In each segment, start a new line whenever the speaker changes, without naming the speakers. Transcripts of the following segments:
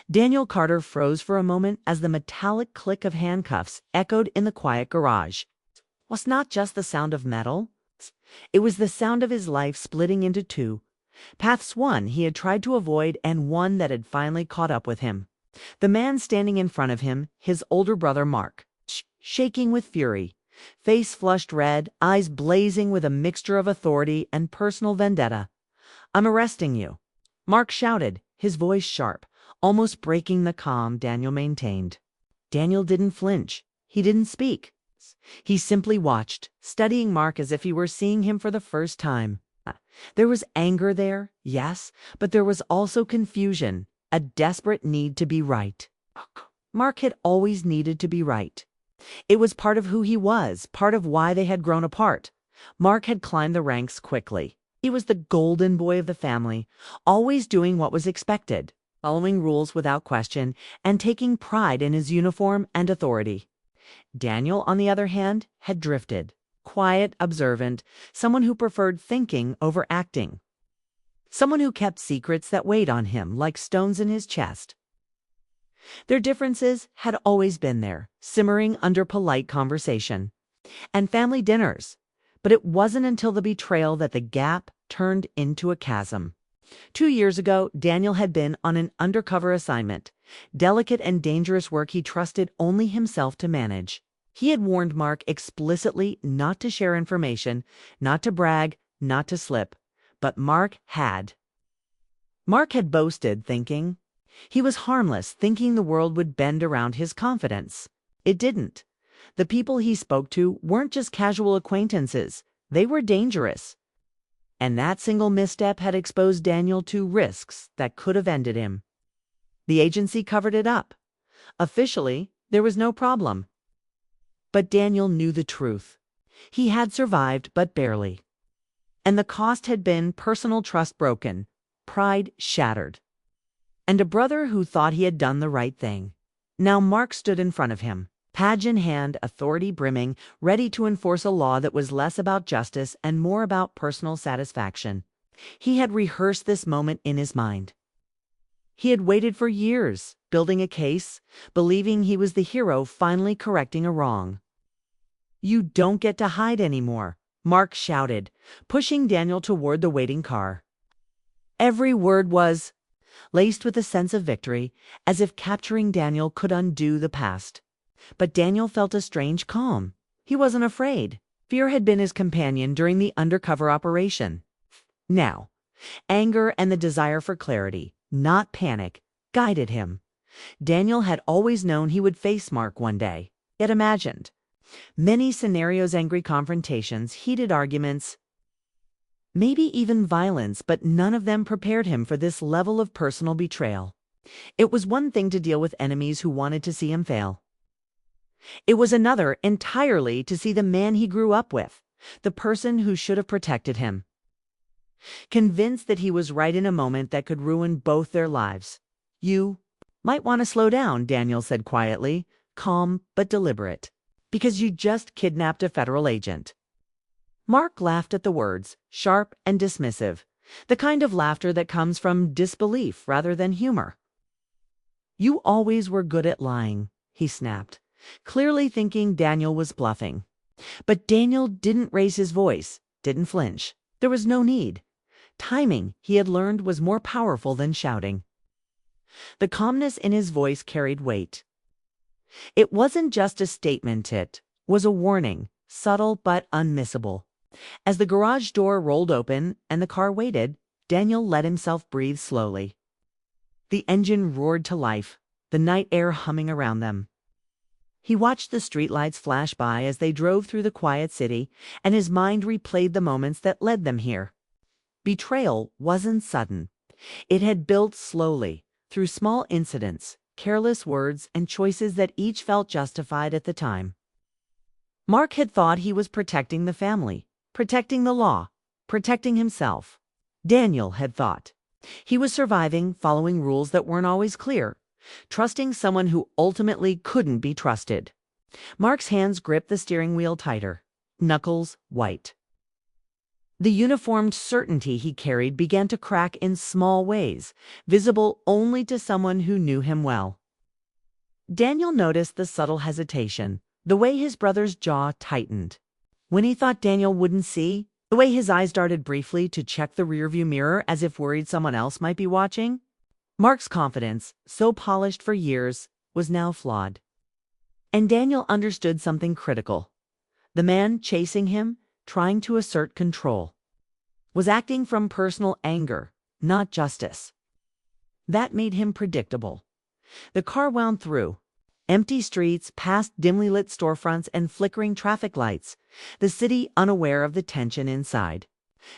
Daniel Carter froze for a moment as the metallic click of handcuffs echoed in the quiet garage. It was not just the sound of metal. It was the sound of his life splitting into two. Paths one he had tried to avoid and one that had finally caught up with him. The man standing in front of him, his older brother Mark, shaking with fury, face flushed red, eyes blazing with a mixture of authority and personal vendetta. "I'm arresting you," Mark shouted, his voice sharp, almost breaking the calm Daniel maintained. Daniel didn't flinch. He didn't speak. He simply watched, studying Mark as if he were seeing him for the first time. There was anger there, yes, but there was also confusion, a desperate need to be right. Mark had always needed to be right. It was part of who he was, part of why they had grown apart. Mark had climbed the ranks quickly. He was the golden boy of the family, always doing what was expected, following rules without question, and taking pride in his uniform and authority. Daniel, on the other hand, had drifted. Quiet, observant, someone who preferred thinking over acting. Someone who kept secrets that weighed on him like stones in his chest. Their differences had always been there, simmering under polite conversation and family dinners. But it wasn't until the betrayal that the gap turned into a chasm. 2 years ago, Daniel had been on an undercover assignment, delicate and dangerous work he trusted only himself to manage. He had warned Mark explicitly not to share information, not to brag, not to slip. But Mark had. Mark had boasted, thinking he was harmless, thinking the world would bend around his confidence. It didn't. The people he spoke to weren't just casual acquaintances. They were dangerous. And that single misstep had exposed Daniel to risks that could have ended him. The agency covered it up. Officially, there was no problem. But Daniel knew the truth. He had survived, but barely. And the cost had been personal trust broken, pride shattered, and a brother who thought he had done the right thing. Now Mark stood in front of him, badge in hand, authority brimming, ready to enforce a law that was less about justice and more about personal satisfaction. He had rehearsed this moment in his mind. He had waited for years, building a case, believing he was the hero finally correcting a wrong. "You don't get to hide anymore," Mark shouted, pushing Daniel toward the waiting car. Every word was laced with a sense of victory, as if capturing Daniel could undo the past. But Daniel felt a strange calm. He wasn't afraid. Fear had been his companion during the undercover operation. Now, anger and the desire for clarity, not panic, guided him. Daniel had always known he would face Mark one day. He had imagined many scenarios, angry confrontations, heated arguments, maybe even violence, but none of them prepared him for this level of personal betrayal. It was one thing to deal with enemies who wanted to see him fail. It was another entirely to see the man he grew up with, the person who should have protected him. Convinced that he was right in a moment that could ruin both their lives. "You might want to slow down," Daniel said quietly, calm but deliberate, "because you just kidnapped a federal agent." Mark laughed at the words, sharp and dismissive, the kind of laughter that comes from disbelief rather than humor. "You always were good at lying," he snapped, clearly thinking Daniel was bluffing. But Daniel didn't raise his voice, didn't flinch. There was no need. Timing, he had learned, was more powerful than shouting. The calmness in his voice carried weight. It wasn't just a statement, it was a warning, subtle but unmissable. As the garage door rolled open and the car waited, Daniel let himself breathe slowly. The engine roared to life, the night air humming around them. He watched the streetlights flash by as they drove through the quiet city, and his mind replayed the moments that led them here. Betrayal wasn't sudden. It had built slowly, through small incidents, careless words, and choices that each felt justified at the time. Mark had thought he was protecting the family, protecting the law, protecting himself. Daniel had thought he was surviving, following rules that weren't always clear, trusting someone who ultimately couldn't be trusted. Mark's hands gripped the steering wheel tighter, knuckles white. The uniformed certainty he carried began to crack in small ways, visible only to someone who knew him well. Daniel noticed the subtle hesitation, the way his brother's jaw tightened. When he thought Daniel wouldn't see, the way his eyes darted briefly to check the rearview mirror as if worried someone else might be watching. Mark's confidence, so polished for years, was now flawed. And Daniel understood something critical. The man chasing him, trying to assert control, was acting from personal anger, not justice. That made him predictable. The car wound through empty streets, past dimly lit storefronts and flickering traffic lights, the city unaware of the tension inside.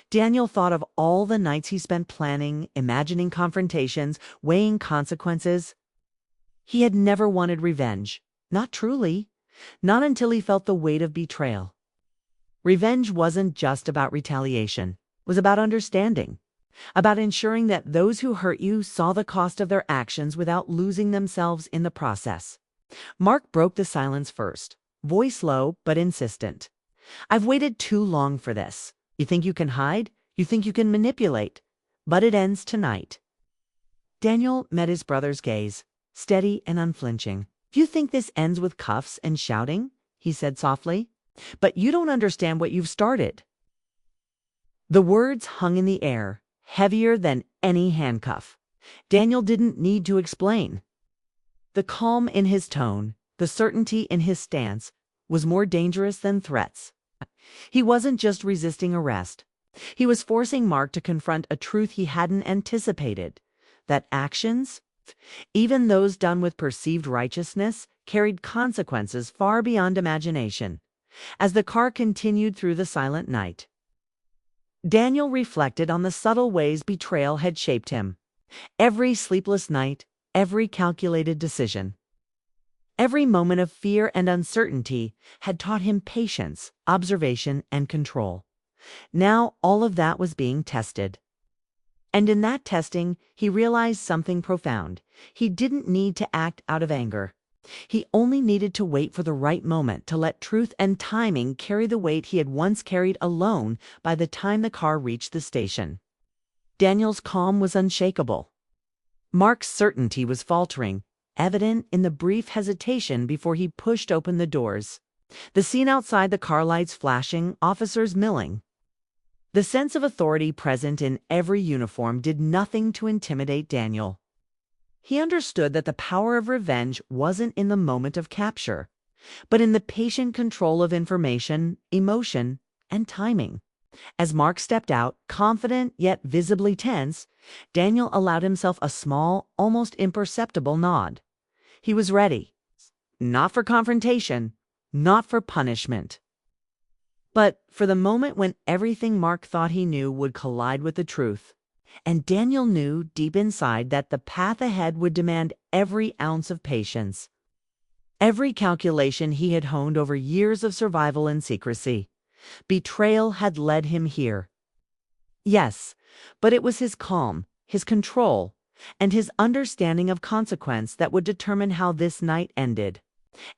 Daniel thought of all the nights he spent planning, imagining confrontations, weighing consequences. He had never wanted revenge, not truly, not until he felt the weight of betrayal. Revenge wasn't just about retaliation, it was about understanding, about ensuring that those who hurt you saw the cost of their actions without losing themselves in the process. Mark broke the silence first, voice low but insistent. "I've waited too long for this. You think you can hide? You think you can manipulate? But it ends tonight." Daniel met his brother's gaze, steady and unflinching. "You think this ends with cuffs and shouting?" he said softly. "But you don't understand what you've started." The words hung in the air, heavier than any handcuff. Daniel didn't need to explain. The calm in his tone, the certainty in his stance, was more dangerous than threats. He wasn't just resisting arrest. He was forcing Mark to confront a truth he hadn't anticipated, that actions, even those done with perceived righteousness, carried consequences far beyond imagination. As the car continued through the silent night, Daniel reflected on the subtle ways betrayal had shaped him. Every sleepless night, every calculated decision, every moment of fear and uncertainty had taught him patience, observation, and control. Now all of that was being tested. And in that testing, he realized something profound. He didn't need to act out of anger. He only needed to wait for the right moment to let truth and timing carry the weight he had once carried alone by the time the car reached the station. Daniel's calm was unshakable. Mark's certainty was faltering, evident in the brief hesitation before he pushed open the doors. The scene outside, the car lights flashing, officers milling. The sense of authority present in every uniform did nothing to intimidate Daniel. He understood that the power of revenge wasn't in the moment of capture, but in the patient control of information, emotion, and timing. As Mark stepped out, confident yet visibly tense, Daniel allowed himself a small, almost imperceptible nod. He was ready. Not for confrontation, not for punishment, but for the moment when everything Mark thought he knew would collide with the truth. And Daniel knew deep inside that the path ahead would demand every ounce of patience, every calculation he had honed over years of survival and secrecy. Betrayal had led him here. Yes, but it was his calm, his control, and his understanding of consequence that would determine how this night ended.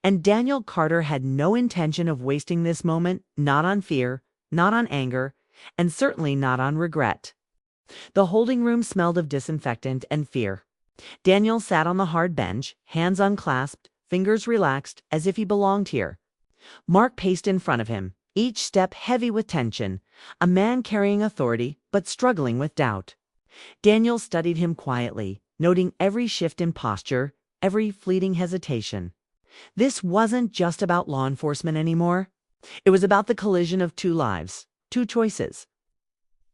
And Daniel Carter had no intention of wasting this moment, not on fear, not on anger, and certainly not on regret. The holding room smelled of disinfectant and fear. Daniel sat on the hard bench, hands unclasped, fingers relaxed, as if he belonged here. Mark paced in front of him, each step heavy with tension, a man carrying authority but struggling with doubt. Daniel studied him quietly, noting every shift in posture, every fleeting hesitation. This wasn't just about law enforcement anymore. It was about the collision of two lives, two choices,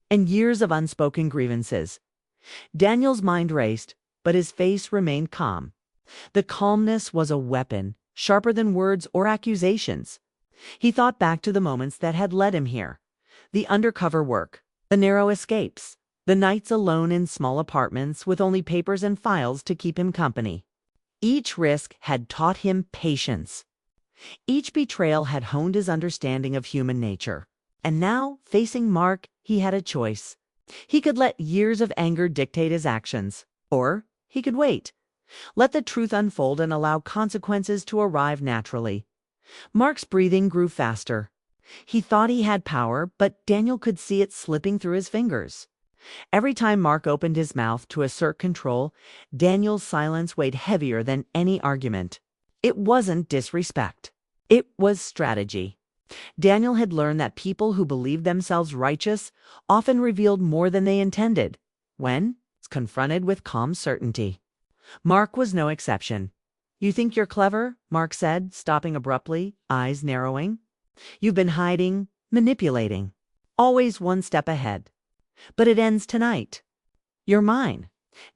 and years of unspoken grievances. Daniel's mind raced, but his face remained calm. The calmness was a weapon, sharper than words or accusations. He thought back to the moments that had led him here. The undercover work, the narrow escapes, the nights alone in small apartments with only papers and files to keep him company. Each risk had taught him patience. Each betrayal had honed his understanding of human nature. And now, facing Mark, he had a choice. He could let years of anger dictate his actions, or he could wait, let the truth unfold and allow consequences to arrive naturally. Mark's breathing grew faster. He thought he had power, but Daniel could see it slipping through his fingers. Every time Mark opened his mouth to assert control, Daniel's silence weighed heavier than any argument. It wasn't disrespect. It was strategy. Daniel had learned that people who believed themselves righteous often revealed more than they intended when confronted with calm certainty. Mark was no exception. "You think you're clever?" Mark said, stopping abruptly, eyes narrowing. "You've been hiding, manipulating, always one step ahead. But it ends tonight. You're mine."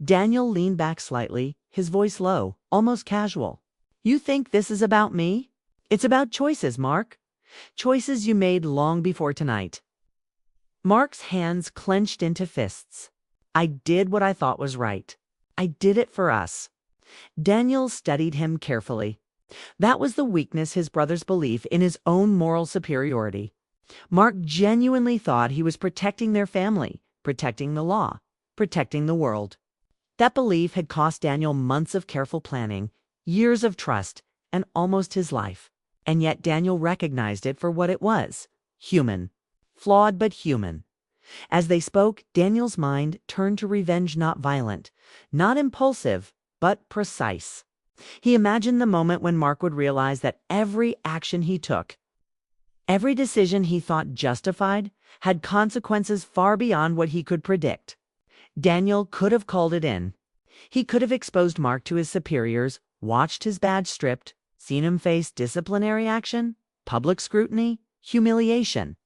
Daniel leaned back slightly, his voice low, almost casual. "You think this is about me? It's about choices, Mark. Choices you made long before tonight." Mark's hands clenched into fists. "I did what I thought was right. I did it for us." Daniel studied him carefully. That was the weakness his brother's belief in his own moral superiority. Mark genuinely thought he was protecting their family, protecting the law, protecting the world. That belief had cost Daniel months of careful planning, years of trust, and almost his life. And yet Daniel recognized it for what it was: human. Flawed but human. As they spoke, Daniel's mind turned to revenge, not violent, not impulsive, but precise. He imagined the moment when Mark would realize that every action he took, every decision he thought justified, had consequences far beyond what he could predict. Daniel could have called it in. He could have exposed Mark to his superiors, watched his badge stripped, seen him face disciplinary action, public scrutiny, humiliation.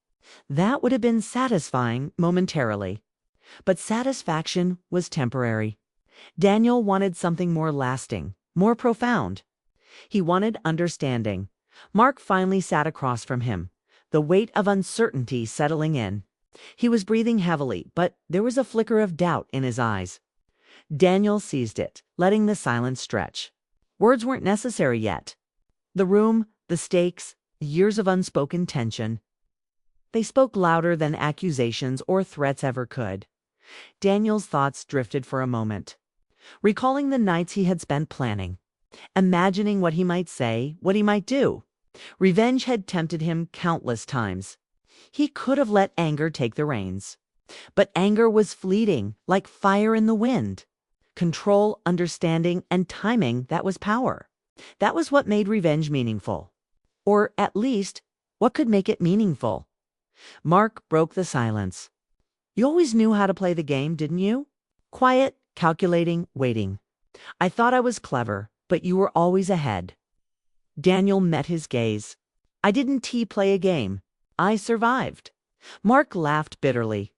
That would have been satisfying momentarily. But satisfaction was temporary. Daniel wanted something more lasting, more profound. He wanted understanding. Mark finally sat across from him, the weight of uncertainty settling in. He was breathing heavily, but there was a flicker of doubt in his eyes. Daniel seized it, letting the silence stretch. Words weren't necessary yet. The room, the stakes, the years of unspoken tension. They spoke louder than accusations or threats ever could. Daniel's thoughts drifted for a moment, recalling the nights he had spent planning, imagining what he might say, what he might do. Revenge had tempted him countless times. He could have let anger take the reins. But anger was fleeting, like fire in the wind. Control, understanding, and timing, that was power. That was what made revenge meaningful. Or at least, what could make it meaningful? Mark broke the silence. "You always knew how to play the game, didn't you? Quiet, calculating, waiting. I thought I was clever, but you were always ahead." Daniel met his gaze. "I didn't play a game. I survived." Mark laughed bitterly.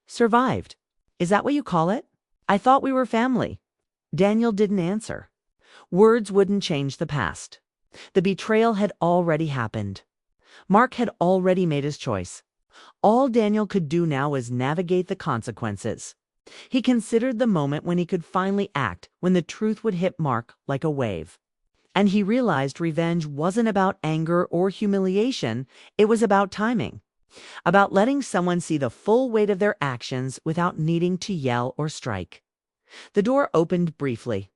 "Survived? Is that what you call it? I thought we were family." Daniel didn't answer. Words wouldn't change the past. The betrayal had already happened. Mark had already made his choice. All Daniel could do now was navigate the consequences. He considered the moment when he could finally act, when the truth would hit Mark like a wave. And he realized revenge wasn't about anger or humiliation, it was about timing. About letting someone see the full weight of their actions without needing to yell or strike. The door opened briefly,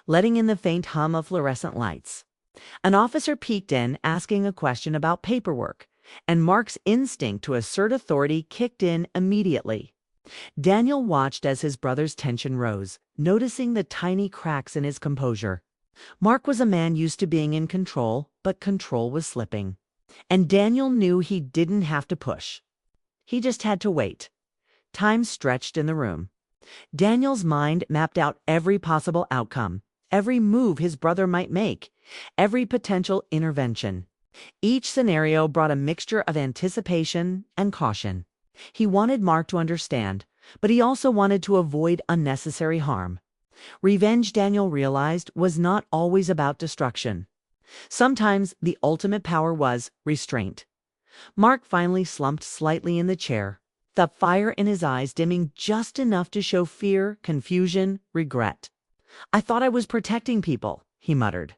letting in the faint hum of fluorescent lights. An officer peeked in, asking a question about paperwork, and Mark's instinct to assert authority kicked in immediately. Daniel watched as his brother's tension rose, noticing the tiny cracks in his composure. Mark was a man used to being in control, but control was slipping. And Daniel knew he didn't have to push. He just had to wait. Time stretched in the room. Daniel's mind mapped out every possible outcome, every move his brother might make, every potential intervention. Each scenario brought a mixture of anticipation and caution. He wanted Mark to understand, but he also wanted to avoid unnecessary harm. Revenge, Daniel realized, was not always about destruction. Sometimes the ultimate power was restraint. Mark finally slumped slightly in the chair, the fire in his eyes dimming just enough to show fear, confusion, regret. "I thought I was protecting people," he muttered.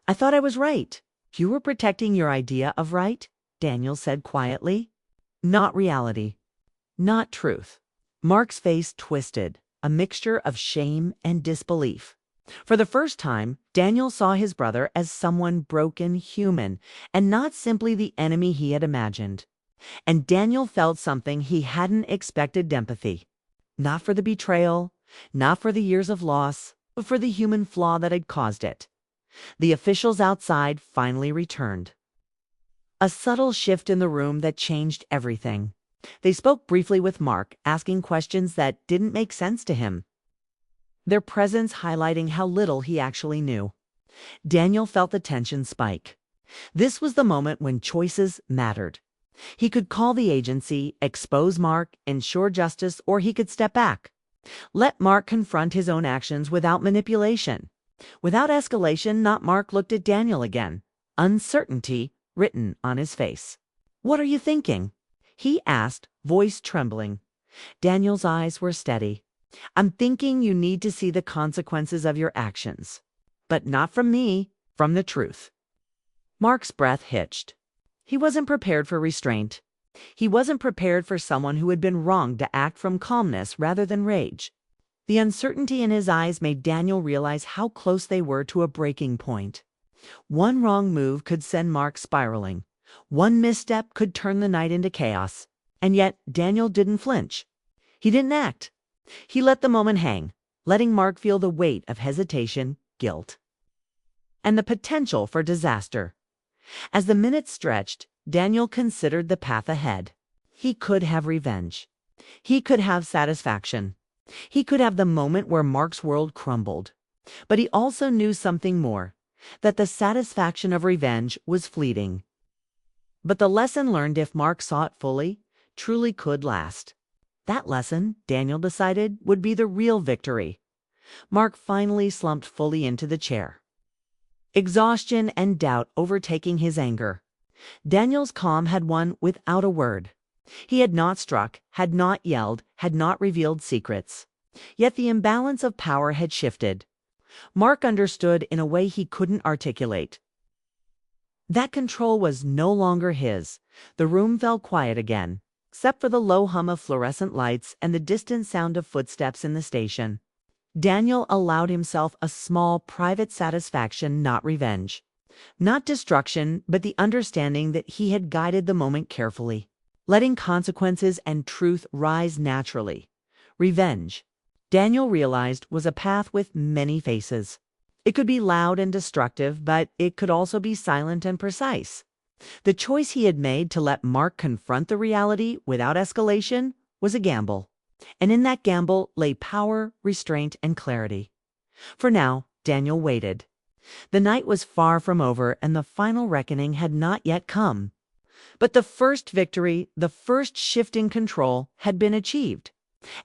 "I thought I was right." "You were protecting your idea of right," Daniel said quietly. "Not reality. Not truth." Mark's face twisted, a mixture of shame and disbelief. For the first time, Daniel saw his brother as someone broken, human, and not simply the enemy he had imagined. And Daniel felt something he hadn't expected: empathy. Not for the betrayal, not for the years of loss, but for the human flaw that had caused it. The officials outside finally returned. A subtle shift in the room that changed everything. They spoke briefly with Mark, asking questions that didn't make sense to him, their presence highlighting how little he actually knew. Daniel felt the tension spike. This was the moment when choices mattered. He could call the agency, expose Mark, ensure justice, or he could step back. Let Mark confront his own actions without manipulation. Without escalation, not Mark looked at Daniel again, uncertainty written on his face. "What are you thinking?" he asked, voice trembling. Daniel's eyes were steady. "I'm thinking you need to see the consequences of your actions. But not from me, from the truth." Mark's breath hitched. He wasn't prepared for restraint. He wasn't prepared for someone who had been wronged to act from calmness rather than rage. The uncertainty in his eyes made Daniel realize how close they were to a breaking point. One wrong move could send Mark spiraling. One misstep could turn the night into chaos. And yet Daniel didn't flinch. He didn't act. He let the moment hang, letting Mark feel the weight of hesitation, guilt, and the potential for disaster. As the minutes stretched, Daniel considered the path ahead. He could have revenge. He could have satisfaction. He could have the moment where Mark's world crumbled. But he also knew something more, that the satisfaction of revenge was fleeting. But the lesson learned, if Mark saw it fully, truly could last. That lesson, Daniel decided, would be the real victory. Mark finally slumped fully into the chair, exhaustion and doubt overtaking his anger. Daniel's calm had won without a word. He had not struck, had not yelled, had not revealed secrets. Yet the imbalance of power had shifted. Mark understood in a way he couldn't articulate. That control was no longer his. The room fell quiet again, except for the low hum of fluorescent lights and the distant sound of footsteps in the station. Daniel allowed himself a small, private satisfaction, not revenge. Not destruction, but the understanding that he had guided the moment carefully, letting consequences and truth rise naturally. Revenge, Daniel realized, was a path with many faces. It could be loud and destructive, but it could also be silent and precise. The choice he had made to let Mark confront the reality without escalation was a gamble. And in that gamble lay power, restraint, and clarity. For now, Daniel waited. The night was far from over, and the final reckoning had not yet come. But the first victory, the first shift in control, had been achieved.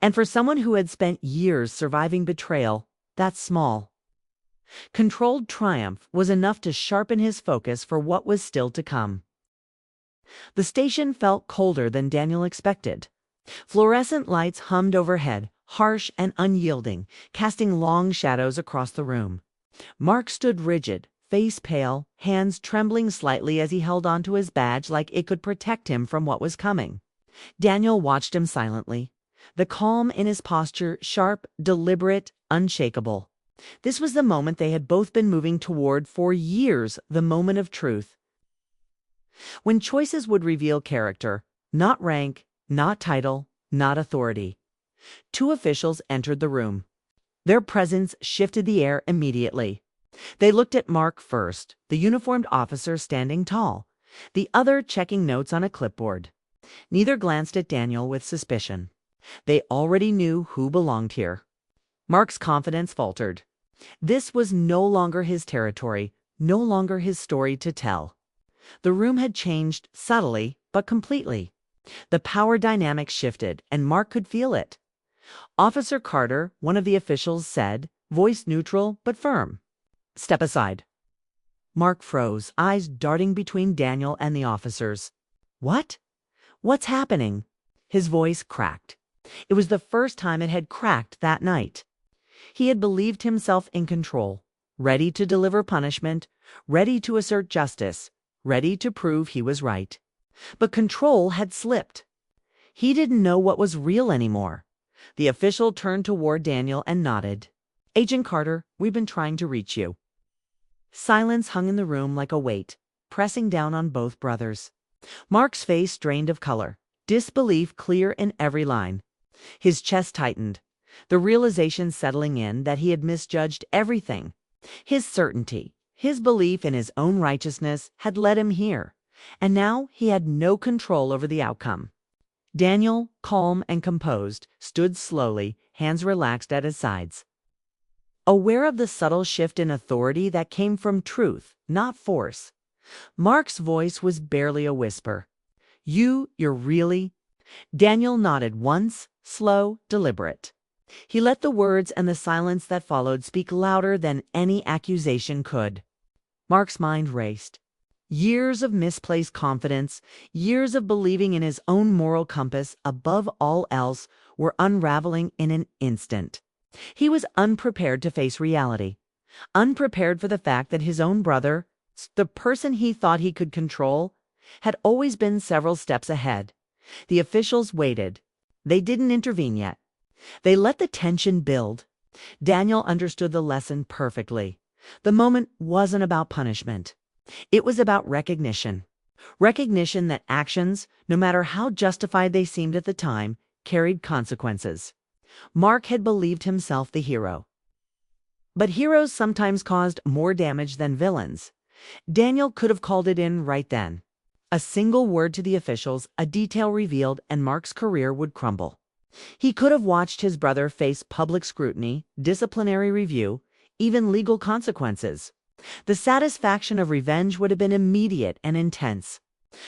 And for someone who had spent years surviving betrayal, that's small. Controlled triumph was enough to sharpen his focus for what was still to come. The station felt colder than Daniel expected. Fluorescent lights hummed overhead, harsh and unyielding, casting long shadows across the room. Mark stood rigid, face pale, hands trembling slightly as he held onto his badge like it could protect him from what was coming. Daniel watched him silently, the calm in his posture sharp, deliberate, unshakable. This was the moment they had both been moving toward for years, the moment of truth. When choices would reveal character, not rank, not title, not authority. Two officials entered the room. Their presence shifted the air immediately. They looked at Mark first, the uniformed officer standing tall, the other checking notes on a clipboard. Neither glanced at Daniel with suspicion. They already knew who belonged here. Mark's confidence faltered. This was no longer his territory, no longer his story to tell. The room had changed subtly, but completely. The power dynamic shifted, and Mark could feel it. Officer Carter, one of the officials, said, voice neutral but firm, "Step aside." Mark froze, eyes darting between Daniel and the officers. "What? What's happening?" His voice cracked. It was the first time it had cracked that night. He had believed himself in control, ready to deliver punishment, ready to assert justice, ready to prove he was right. But control had slipped. He didn't know what was real anymore. The official turned toward Daniel and nodded. Agent Carter, we've been trying to reach you." Silence hung in the room like a weight, pressing down on both brothers. Mark's face drained of color, disbelief clear in every line. His chest tightened, the realization settling in that he had misjudged everything. His certainty, his belief in his own righteousness had led him here, and now he had no control over the outcome. Daniel, calm and composed, stood slowly, hands relaxed at his sides. Aware of the subtle shift in authority that came from truth, not force. Mark's voice was barely a whisper. You're really? Daniel nodded once, slow, deliberate. He let the words and the silence that followed speak louder than any accusation could. Mark's mind raced. Years of misplaced confidence, years of believing in his own moral compass above all else, were unraveling in an instant. He was unprepared to face reality, unprepared for the fact that his own brother, the person he thought he could control, had always been several steps ahead. The officials waited. They didn't intervene yet. They let the tension build. Daniel understood the lesson perfectly. The moment wasn't about punishment. It was about recognition. Recognition that actions, no matter how justified they seemed at the time, carried consequences. Mark had believed himself the hero. But heroes sometimes caused more damage than villains. Daniel could have called it in right then. A single word to the officials, a detail revealed, and Mark's career would crumble. He could have watched his brother face public scrutiny, disciplinary review, even legal consequences. The satisfaction of revenge would have been immediate and intense.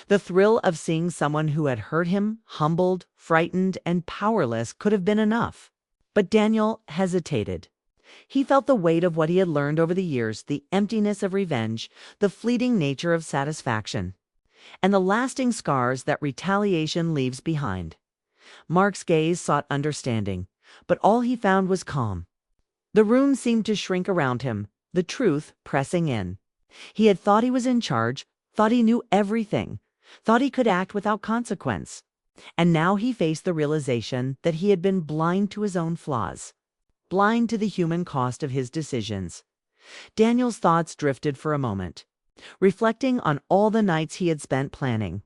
The thrill of seeing someone who had hurt him, humbled, frightened, and powerless could have been enough. But Daniel hesitated. He felt the weight of what he had learned over the years, the emptiness of revenge, the fleeting nature of satisfaction, and the lasting scars that retaliation leaves behind. Mark's gaze sought understanding, but all he found was calm. The room seemed to shrink around him, the truth pressing in. He had thought he was in charge, thought he knew everything, thought he could act without consequence. And now he faced the realization that he had been blind to his own flaws, blind to the human cost of his decisions. Daniel's thoughts drifted for a moment, reflecting on all the nights he had spent planning,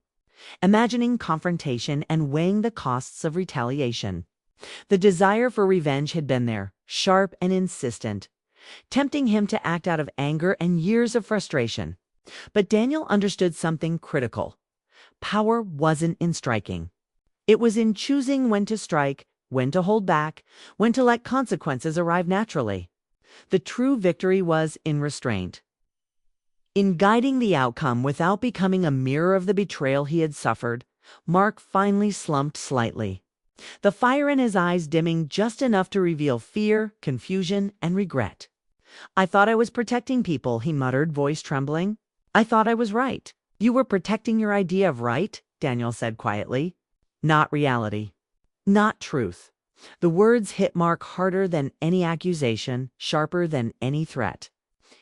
imagining confrontation and weighing the costs of retaliation. The desire for revenge had been there, sharp and insistent, tempting him to act out of anger and years of frustration. But Daniel understood something critical. Power wasn't in striking. It was in choosing when to strike, when to hold back, when to let consequences arrive naturally. The true victory was in restraint, in guiding the outcome without becoming a mirror of the betrayal he had suffered. Mark finally slumped slightly, the fire in his eyes dimming just enough to reveal fear, confusion, and regret. "I thought I was protecting people," he muttered, voice trembling. "I thought I was right." "You were protecting your idea of right," Daniel said quietly. "Not reality. Not truth." The words hit Mark harder than any accusation, sharper than any threat.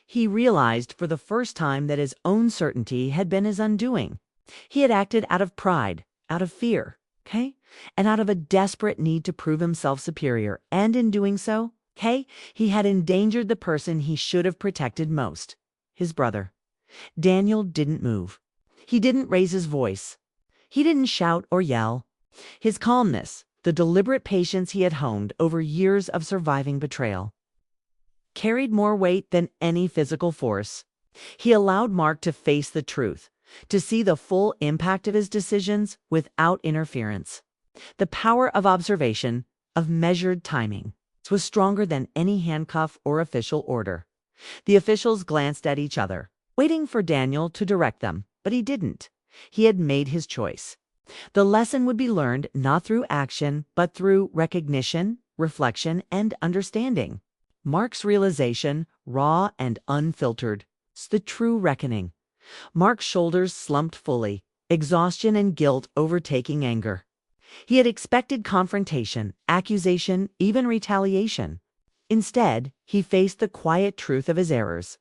He realized for the first time that his own certainty had been his undoing. He had acted out of pride, out of fear, and out of a desperate need to prove himself superior. And in doing so, he had endangered the person he should have protected most, his brother. Daniel didn't move. He didn't raise his voice. He didn't shout or yell. His calmness, the deliberate patience he had honed over years of surviving betrayal, carried more weight than any physical force. He allowed Mark to face the truth, to see the full impact of his decisions without interference. The power of observation, of measured timing, was stronger than any handcuff or official order. The officials glanced at each other, waiting for Daniel to direct them, but he didn't. He had made his choice. The lesson would be learned not through action, but through recognition, reflection, and understanding. Mark's realization, raw and unfiltered, was the true reckoning. Mark's shoulders slumped fully, exhaustion and guilt overtaking anger. He had expected confrontation, accusation, even retaliation. Instead, he faced the quiet truth of his errors.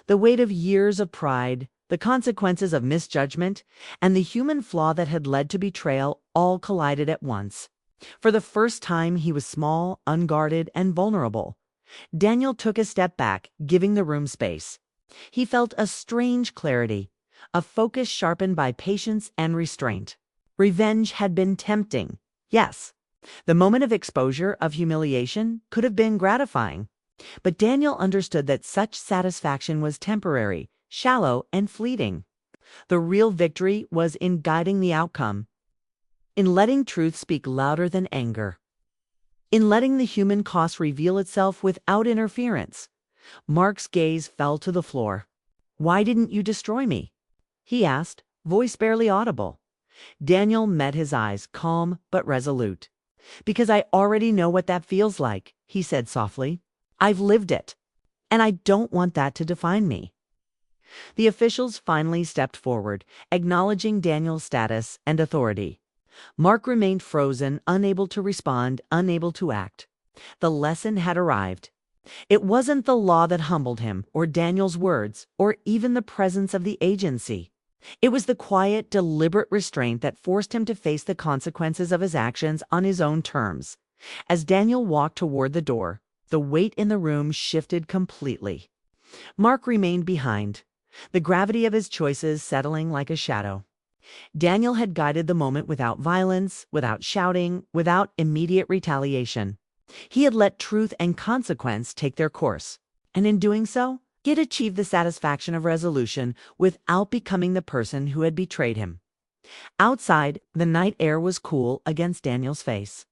The weight of years of pride, the consequences of misjudgment, and the human flaw that had led to betrayal all collided at once. For the first time, he was small, unguarded, and vulnerable. Daniel took a step back, giving the room space. He felt a strange clarity, a focus sharpened by patience and restraint. Revenge had been tempting, yes. The moment of exposure, of humiliation, could have been gratifying. But Daniel understood that such satisfaction was temporary, shallow, and fleeting. The real victory was in guiding the outcome, in letting truth speak louder than anger, in letting the human cost reveal itself without interference. Mark's gaze fell to the floor. "Why didn't you destroy me?" he asked, voice barely audible. Daniel met his eyes, calm but resolute. "Because I already know what that feels like," he said softly. "I've lived it, and I don't want that to define me." The officials finally stepped forward, acknowledging Daniel's status and authority. Mark remained frozen, unable to respond, unable to act. The lesson had arrived. It wasn't the law that humbled him, or Daniel's words, or even the presence of the agency. It was the quiet, deliberate restraint that forced him to face the consequences of his actions on his own terms. As Daniel walked toward the door, the weight in the room shifted completely. Mark remained behind, the gravity of his choices settling like a shadow. Daniel had guided the moment without violence, without shouting, without immediate retaliation. He had let truth and consequence take their course, and in doing so, he had achieved the satisfaction of resolution without becoming the person who had betrayed him. Outside, the night air was cool against Daniel's face.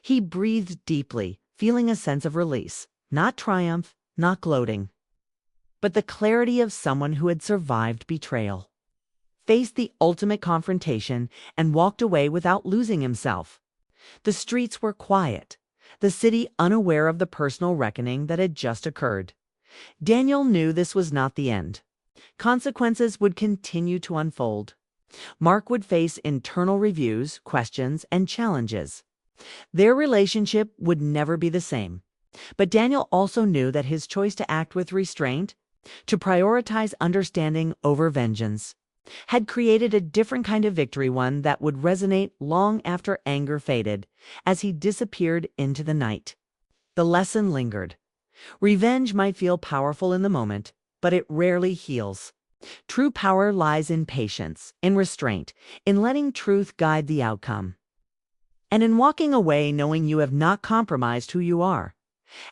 He breathed deeply, feeling a sense of release, not triumph, not gloating, but the clarity of someone who had survived betrayal, faced the ultimate confrontation, and walked away without losing himself. The streets were quiet, the city unaware of the personal reckoning that had just occurred. Daniel knew this was not the end. Consequences would continue to unfold. Mark would face internal reviews, questions, and challenges. Their relationship would never be the same. But Daniel also knew that his choice to act with restraint, to prioritize understanding over vengeance, had created a different kind of victory, one that would resonate long after anger faded, as he disappeared into the night. The lesson lingered. Revenge might feel powerful in the moment, but it rarely heals. True power lies in patience, in restraint, in letting truth guide the outcome, and in walking away knowing you have not compromised who you are.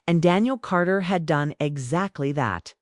And Daniel Carter had done exactly that.